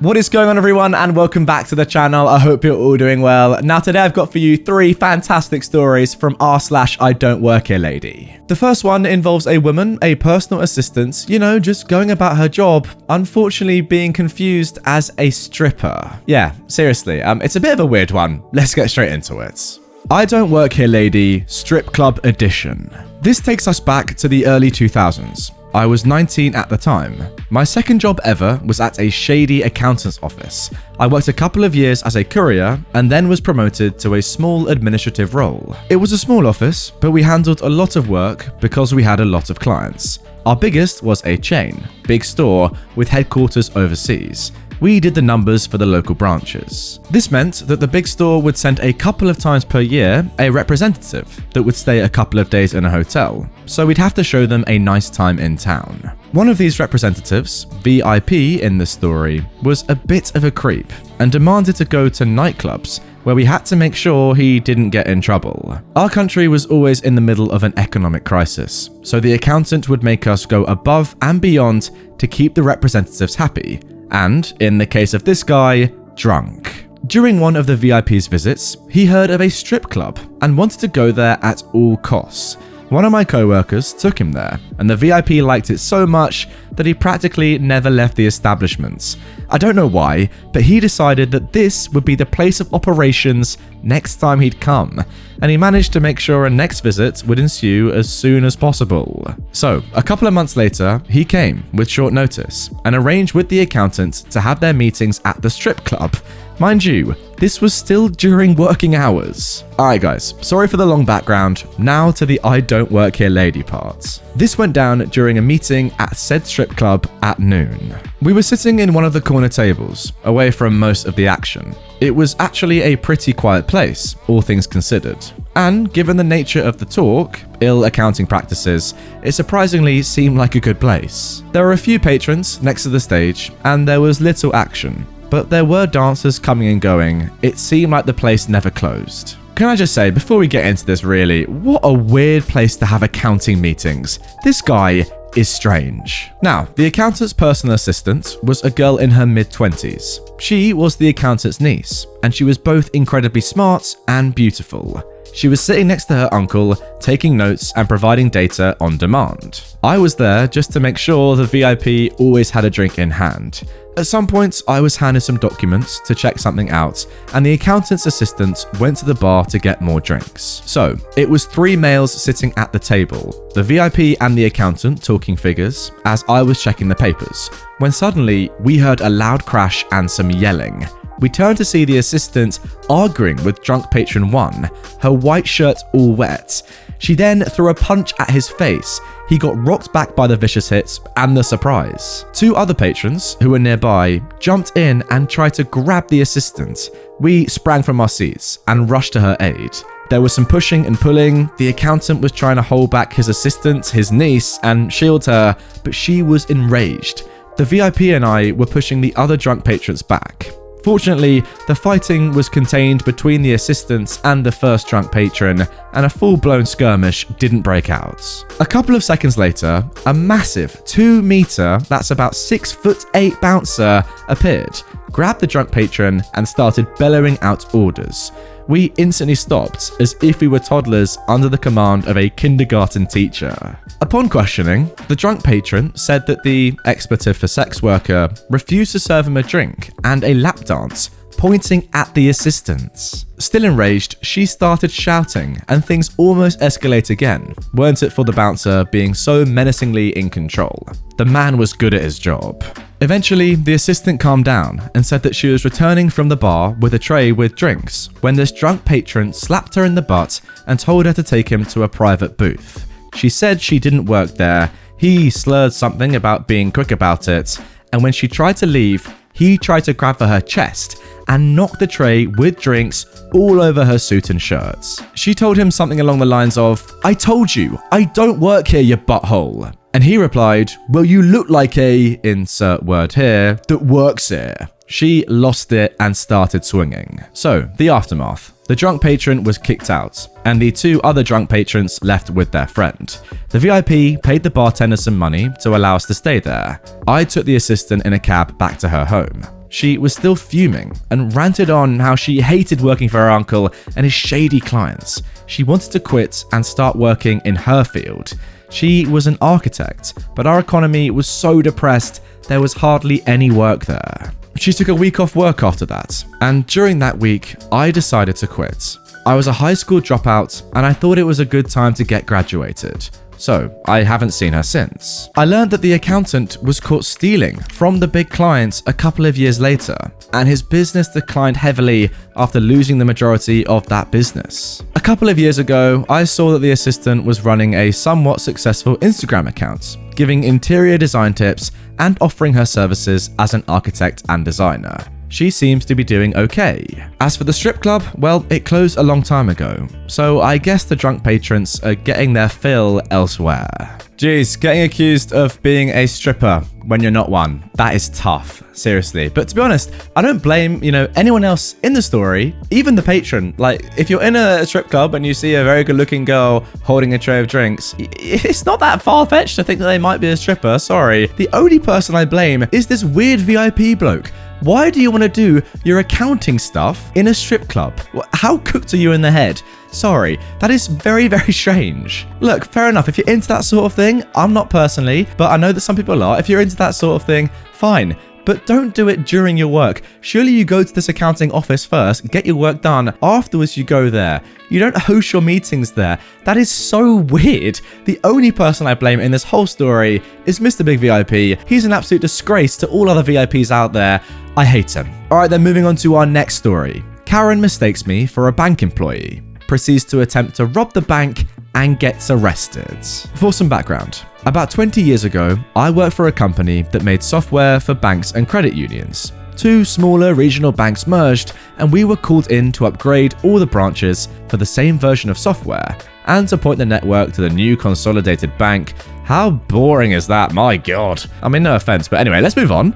What is going on, everyone, and welcome back to the channel. I hope you're all doing well. Now today I've got for you 3 fantastic stories from r/IDontWorkHereLady. The first one involves a woman, a personal assistant, just going about her job, unfortunately being confused as a stripper. Yeah, seriously, it's a bit of a weird one. Let's get straight into it. I Don't Work Here Lady Strip Club Edition. This takes us back to the early 2000s. I was 19 at the time. My second job ever was at a shady accountant's office. I worked a couple of years as a courier and then was promoted to a small administrative role. It was a small office, but we handled a lot of work because we had a lot of clients. Our biggest was a chain, big store with headquarters overseas. We did the numbers for the local branches. This meant that the big store would send a couple of times per year a representative that would stay a couple of days in a hotel, so we'd have to show them a nice time in town. One of these representatives, VIP in the story, was a bit of a creep and demanded to go to nightclubs where we had to make sure he didn't get in trouble. Our country was always in the middle of an economic crisis, so the accountant would make us go above and beyond to keep the representatives happy. And, in the case of this guy, drunk. During one of the VIP's visits, he heard of a strip club and wanted to go there at all costs. One of my co-workers took him there, and the VIP liked it so much that he practically never left the establishment. I don't know why, but he decided that this would be the place of operations next time he'd come, and he managed to make sure a next visit would ensue as soon as possible. So, a couple of months later, he came with short notice and arranged with the accountant to have their meetings at the strip club. Mind you, this was still during working hours. Alright guys, sorry for the long background, now to the I Don't Work Here Lady part. This went down during a meeting at said strip club at noon. We were sitting in one of the corner tables, away from most of the action. It was actually a pretty quiet place, all things considered. And given the nature of the talk, ill accounting practices, it surprisingly seemed like a good place. There were a few patrons next to the stage, and there was little action. But there were dancers coming and going. It seemed like the place never closed. Can I just say, before we get into this really, what a weird place to have accounting meetings. This guy is strange. Now, the accountant's personal assistant was a girl in her mid-20s. She was the accountant's niece, and she was both incredibly smart and beautiful. She was sitting next to her uncle, taking notes and providing data on demand. I was there just to make sure the VIP always had a drink in hand. At some points, I was handed some documents to check something out, and the accountant's assistant went to the bar to get more drinks. So, it was 3 males sitting at the table, the VIP and the accountant talking figures, as I was checking the papers, when suddenly we heard a loud crash and some yelling. We turned to see the assistant arguing with drunk patron 1, her white shirt all wet. She then threw a punch at his face. He got rocked back by the vicious hits and the surprise. 2 other patrons, who were nearby, jumped in and tried to grab the assistant. We sprang from our seats and rushed to her aid. There was some pushing and pulling. The accountant was trying to hold back his assistant, his niece, and shield her, but she was enraged. The VIP and I were pushing the other drunk patrons back. Fortunately, the fighting was contained between the assistants and the first drunk patron, and a full-blown skirmish didn't break out. A couple of seconds later, a massive 2-meter, that's about 6'8" bouncer appeared, grabbed the drunk patron, and started bellowing out orders. We instantly stopped, as if we were toddlers under the command of a kindergarten teacher. Upon questioning, the drunk patron said that the expletive for sex worker refused to serve him a drink and a lap dance, pointing at the assistants. Still enraged, she started shouting, and things almost escalate again, weren't it for the bouncer being so menacingly in control. The man was good at his job. Eventually, the assistant calmed down and said that she was returning from the bar with a tray with drinks when this drunk patron slapped her in the butt and told her to take him to a private booth. She said she didn't work there. He slurred something about being quick about it, and when she tried to leave, he tried to grab for her chest and knock the tray with drinks all over her suit and shirts. She told him something along the lines of, "I told you, I don't work here, you butthole." And he replied, "Well, you look like a," insert word here, "that works here." She lost it and started swinging. So, the aftermath. The drunk patron was kicked out, and the 2 other drunk patrons left with their friend. The VIP paid the bartender some money to allow us to stay there. I took the assistant in a cab back to her home. she was still fuming and ranted on how she hated working for her uncle and his shady clients. She wanted to quit and start working in her field. She was an architect, but our economy was so depressed there was hardly any work there. She took a week off work after that, and during that week, I decided to quit. I was a high school dropout, and I thought it was a good time to get graduated. So, I haven't seen her since. I learned that the accountant was caught stealing from the big client a couple of years later, and his business declined heavily after losing the majority of that business. A couple of years ago, I saw that the assistant was running a somewhat successful Instagram account, giving interior design tips and offering her services as an architect and designer. She seems to be doing okay. As for the strip club, well, it closed a long time ago, so I guess the drunk patrons are getting their fill elsewhere. Jeez, getting accused of being a stripper when you're not one, that is tough, seriously. But to be honest, I don't blame, anyone else in the story, even the patron. Like, if you're in a strip club and you see a very good-looking girl holding a tray of drinks, it's not that far-fetched to think that they might be a stripper, sorry. The only person I blame is this weird VIP bloke. Why do you want to do your accounting stuff in a strip club? How cooked are you in the head? Sorry, that is very, very strange. Look, fair enough, if you're into that sort of thing, I'm not personally, but I know that some people are. If you're into that sort of thing, fine. But don't do it during your work. Surely you go to this accounting office first, get your work done, afterwards you go there. You don't host your meetings there. That is so weird. The only person I blame in this whole story is Mr. Big VIP. He's an absolute disgrace to all other VIPs out there. I hate him. Alright, then moving on to our next story. Karen mistakes me for a bank employee, proceeds to attempt to rob the bank and gets arrested. For some background, about 20 years ago, I worked for a company that made software for banks and credit unions. Two smaller regional banks merged, and we were called in to upgrade all the branches for the same version of software and to point the network to the new consolidated bank. How boring is that? My God. I mean, no offense, but anyway, let's move on.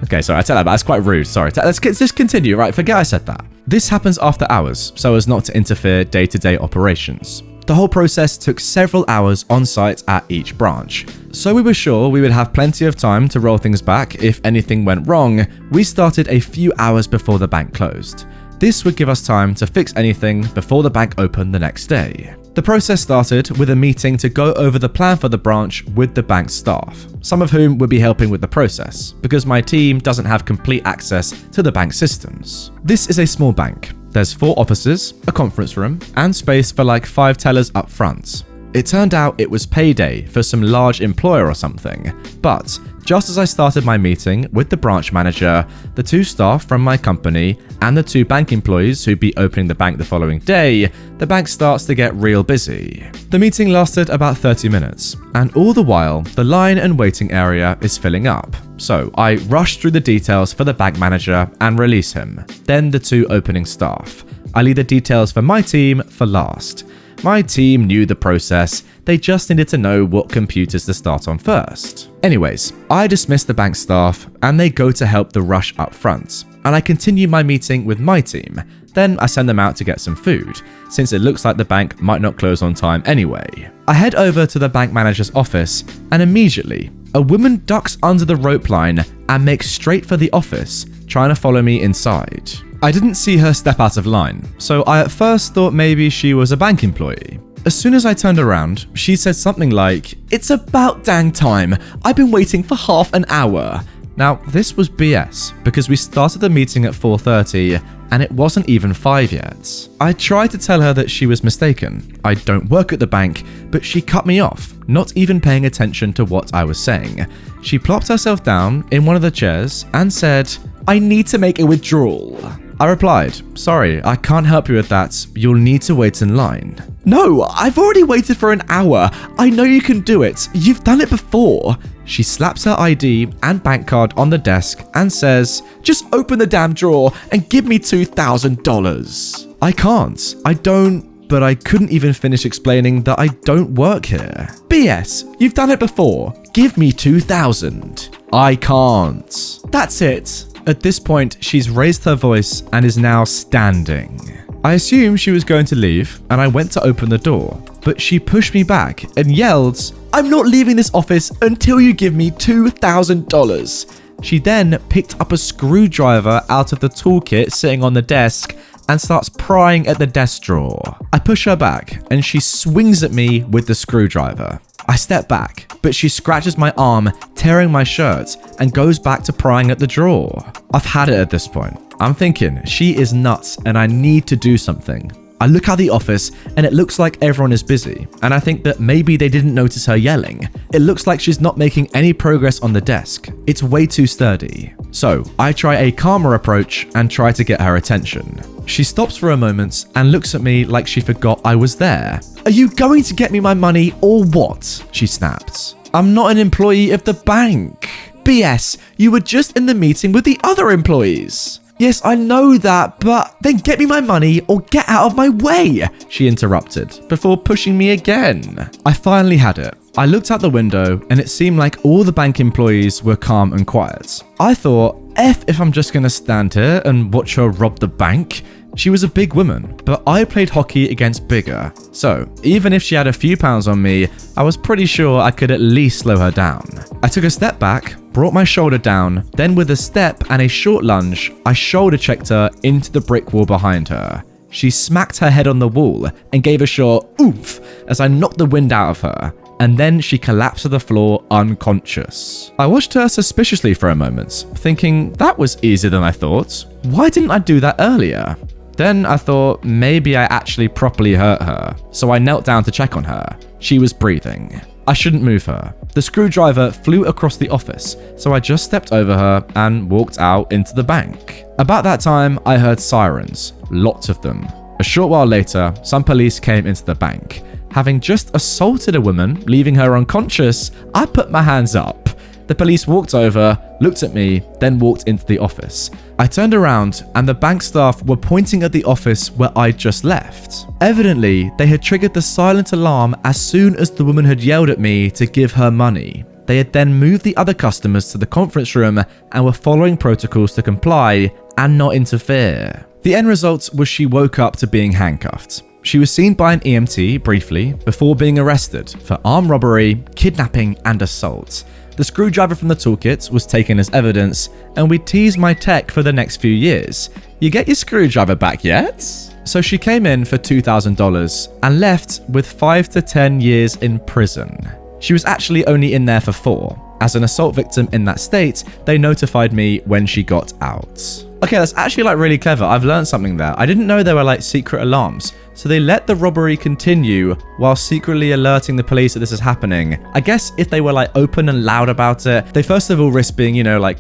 Okay, sorry, I tell that, but that's quite rude. Sorry. Let's just continue, right? Forget I said that. This happens after hours, so as not to interfere day-to-day operations. The whole process took several hours on site at each branch. So we were sure we would have plenty of time to roll things back if anything went wrong. We started a few hours before the bank closed. This would give us time to fix anything before the bank opened the next day. The process started with a meeting to go over the plan for the branch with the bank staff, some of whom would be helping with the process, because my team doesn't have complete access to the bank systems. This is a small bank. There's 4 offices, a conference room, and space for like 5 tellers up front. It turned out it was payday for some large employer or something, but just as I started my meeting with the branch manager, the 2 staff from my company, and the 2 bank employees who'd be opening the bank the following day, the bank starts to get real busy. The meeting lasted about 30 minutes, and all the while, the line and waiting area is filling up. So I rush through the details for the bank manager and release him, then the 2 opening staff. I leave the details for my team for last. My team knew the process, they just needed to know what computers to start on first. Anyways, I dismiss the bank staff and they go to help the rush up front, and I continue my meeting with my team. Then I send them out to get some food, since it looks like the bank might not close on time anyway. I head over to the bank manager's office, and immediately, a woman ducks under the rope line and makes straight for the office, trying to follow me inside. I didn't see her step out of line, so I at first thought maybe she was a bank employee. As soon as I turned around, she said something like, "It's about dang time. I've been waiting for half an hour." Now, this was BS, because we started the meeting at 4:30 and it wasn't even 5 yet. I tried to tell her that she was mistaken. I don't work at the bank, but she cut me off, not even paying attention to what I was saying. She plopped herself down in one of the chairs and said, "I need to make a withdrawal." I replied, "Sorry, I can't help you with that. You'll need to wait in line." "No, I've already waited for an hour. I know you can do it. You've done it before." She slaps her ID and bank card on the desk and says, "Just open the damn drawer and give me $2,000. I can't. I don't. But I couldn't even finish explaining that I don't work here. "BS, you've done it before. Give me $2,000. I can't." That's it. At this point, she's raised her voice and is now standing. I assumed she was going to leave, and I went to open the door, but she pushed me back and yelled, "I'm not leaving this office until you give me $2,000. She then picked up a screwdriver out of the toolkit sitting on the desk and starts prying at the desk drawer. I push her back and she swings at me with the screwdriver. I step back, but she scratches my arm, tearing my shirt, and goes back to prying at the drawer. I've had it at this point. I'm thinking, she is nuts and I need to do something. I look out the office and it looks like everyone is busy, and I think that maybe they didn't notice her yelling. It looks like she's not making any progress on the desk. It's way too sturdy. So I try a calmer approach and try to get her attention. She stops for a moment and looks at me like she forgot I was there. "Are you going to get me my money or what?" she snapped. "I'm not an employee of the bank." "BS, you were just in the meeting with the other employees." "Yes, I know that, but then get me my money or get out of my way," she interrupted, before pushing me again. I finally had it. I looked out the window and it seemed like all the bank employees were calm and quiet. I thought, if I'm just gonna stand here and watch her rob the bank. She was a big woman, but I played hockey against bigger. So even if she had a few pounds on me, I was pretty sure I could at least slow her down. I took a step back, brought my shoulder down, then with a step and a short lunge, I shoulder checked her into the brick wall behind her. She smacked her head on the wall and gave a short oomph as I knocked the wind out of her, and then she collapsed to the floor unconscious. I watched her suspiciously for a moment, thinking that was easier than I thought. Why didn't I do that earlier? Then I thought maybe I actually properly hurt her, so I knelt down to check on her. She was breathing. I shouldn't move her. The screwdriver flew across the office, so I just stepped over her and walked out into the bank. About that time, I heard sirens, lots of them. A short while later, some police came into the bank. Having just assaulted a woman, leaving her unconscious, I put my hands up. The police walked over, looked at me, then walked into the office. I turned around and the bank staff were pointing at the office where I'd just left. Evidently, they had triggered the silent alarm as soon as the woman had yelled at me to give her money. They had then moved the other customers to the conference room and were following protocols to comply and not interfere. The end result was she woke up to being handcuffed. She was seen by an EMT briefly before being arrested for armed robbery, kidnapping, and assault. The screwdriver from the toolkit was taken as evidence, and we teased my tech for the next few years. "You get your screwdriver back yet?" So she came in for $2,000 and left with 5 to 10 years in prison. She was actually only in there for 4. As an assault victim in that state, they notified me when she got out. Okay, that's actually really clever. I've learned something there. I didn't know there were secret alarms. So they let the robbery continue while secretly alerting the police that this is happening. I guess if they were open and loud about it, they first of all risk being,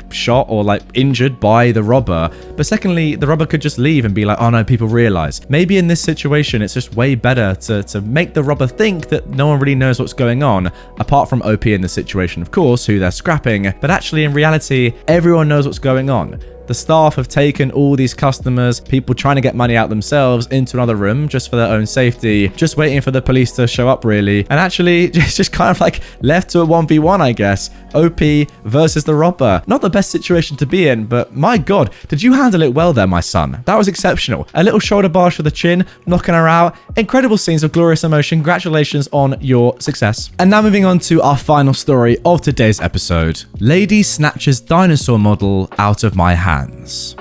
shot or injured by the robber. But secondly, the robber could just leave and be "Oh no, people realize." Maybe in this situation, it's just way better to make the robber think that no one really knows what's going on, apart from OP in the situation, of course, who they're scrapping. But actually, in reality, everyone knows what's going on. The staff have taken all these customers, people trying to get money out themselves, into another room just for their own safety, just waiting for the police to show up really. And actually, it's just kind of left to a 1v1, I guess. OP versus the robber. Not the best situation to be in, but my god, did you handle it well there, my son? That was exceptional. A little shoulder barge for the chin, knocking her out. Incredible scenes of glorious emotion. Congratulations on your success. And now moving on to our final story of today's episode. Lady snatches dinosaur model out of my hand.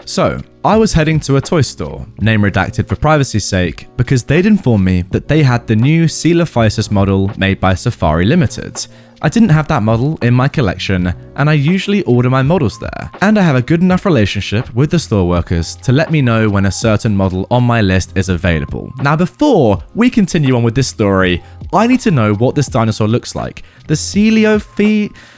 So, I was heading to a toy store, name redacted for privacy's sake, because they'd informed me that they had the new Coelophysis model made by Safari Limited. I didn't have that model in my collection, and I usually order my models there. And I have a good enough relationship with the store workers to let me know when a certain model on my list is available. Now, before we continue on with this story, I need to know what this dinosaur looks like. The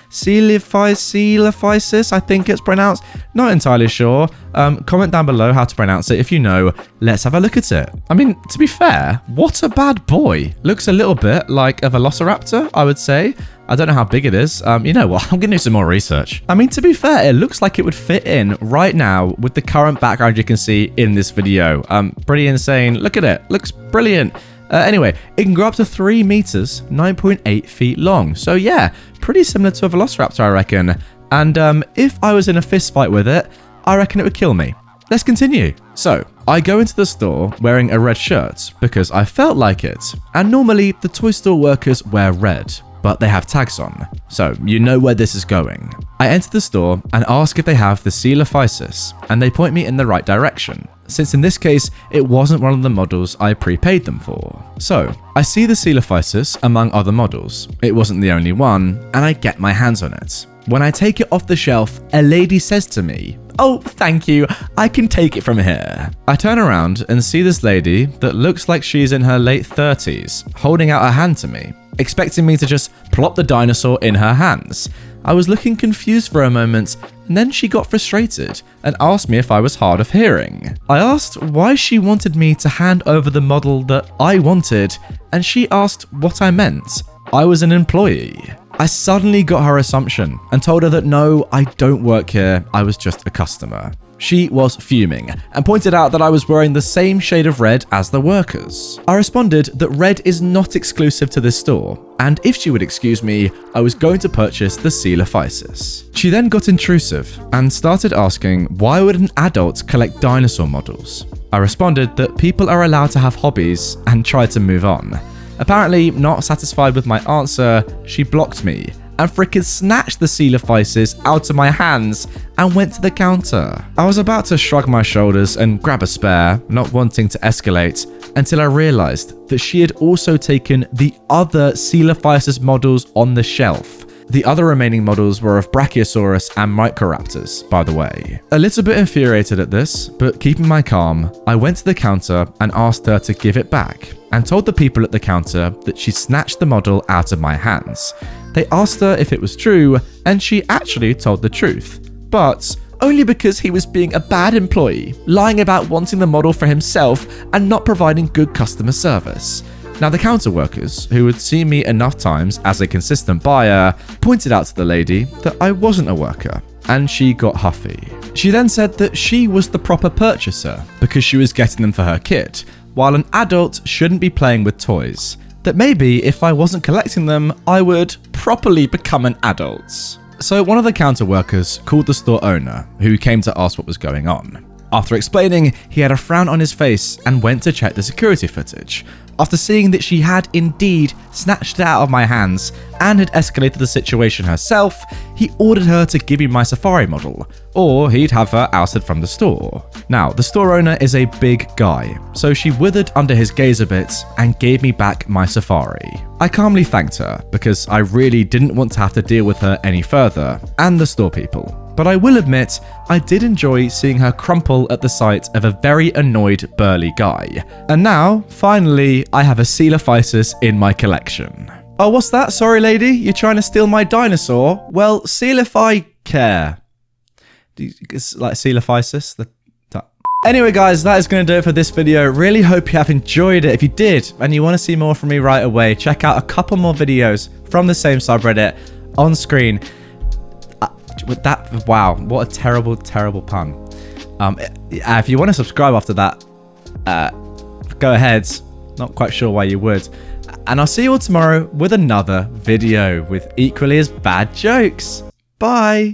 Coelophysis, I think it's pronounced. Not entirely sure. Comment down below how to pronounce it if you know. Let's have a look at it. I mean, to be fair, what a bad boy. Looks a little bit like a velociraptor, I would say. I don't know how big it is. You know what? I'm going to do some more research. I mean, to be fair, it looks like it would fit in right now with the current background you can see in this video. Pretty insane. Look at it. Looks brilliant. Anyway, it can grow up to 3 meters, 9.8 feet long. So yeah, pretty similar to a velociraptor, I reckon. And if I was in a fist fight with it, I reckon it would kill me. Let's continue. So, I go into the store wearing a red shirt because I felt like it. And normally, the toy store workers wear red. but they have tags on, so you know where this is going. I enter the store and ask if they have the Coelophysis, and they point me in the right direction, since in this case, it wasn't one of the models I prepaid them for. So, I see the Coelophysis among other models. It wasn't the only one, and I get my hands on it. When I take it off the shelf, a lady says to me, "Oh, thank you, I can take it from here." I turn around and see this lady that looks like she's in her late 30s, holding out her hand to me, expecting me to just plop the dinosaur in her hands. I was looking confused for a moment, and then she got frustrated and asked me if I was hard of hearing. I asked why she wanted me to hand over the model that I wanted, and she asked what I meant. I was an employee. I suddenly got her assumption and told her that no, I don't work here, I was just a customer. She was fuming and pointed out that I was wearing the same shade of red as the workers. I responded that red is not exclusive to this store, and if she would excuse me, I was going to purchase the Coelophysis. She then got intrusive and started asking why would an adult collect dinosaur models. I responded that people are allowed to have hobbies and tried to move on. Apparently not satisfied with my answer, she blocked me and frickin' snatched the Coelophysis out of my hands and went to the counter. I was about to shrug my shoulders and grab a spare, not wanting to escalate, until I realized that she had also taken the other Coelophysis models on the shelf. The other remaining models were of Brachiosaurus and Microraptors, by the way. A little bit infuriated at this, but keeping my calm, I went to the counter and asked her to give it back, and told the people at the counter that she snatched the model out of my hands. They asked her if it was true, and she actually told the truth, but only because he was being a bad employee, lying about wanting the model for himself and not providing good customer service. Now, the counter workers, who had seen me enough times as a consistent buyer, pointed out to the lady that I wasn't a worker, and she got huffy. She then said that she was the proper purchaser because she was getting them for her kid, while an adult shouldn't be playing with toys. That maybe if I wasn't collecting them, I would properly become an adult. So one of the counter workers called the store owner, who came to ask what was going on. After explaining, he had a frown on his face and went to check the security footage. After seeing that she had indeed snatched it out of my hands and had escalated the situation herself, he ordered her to give me my safari model, or he'd have her ousted from the store. Now, the store owner is a big guy, so she withered under his gaze a bit and gave me back my safari. I calmly thanked her because I really didn't want to have to deal with her any further, and the store people. But I will admit, I did enjoy seeing her crumple at the sight of a very annoyed burly guy. And now, finally, I have a Coelophysis in my collection. Oh, what's that? Sorry, lady, you're trying to steal my dinosaur? Well, see if I care. It's like Coelophysis? Anyway, guys, that is going to do it for this video. Really hope you have enjoyed it. If you did, and you want to see more from me right away, check out a couple more videos from the same subreddit on screen. With that, wow, what a terrible, terrible pun. If you want to subscribe after that, go ahead. Not quite sure why you would. And I'll see you all tomorrow with another video with equally as bad jokes. Bye.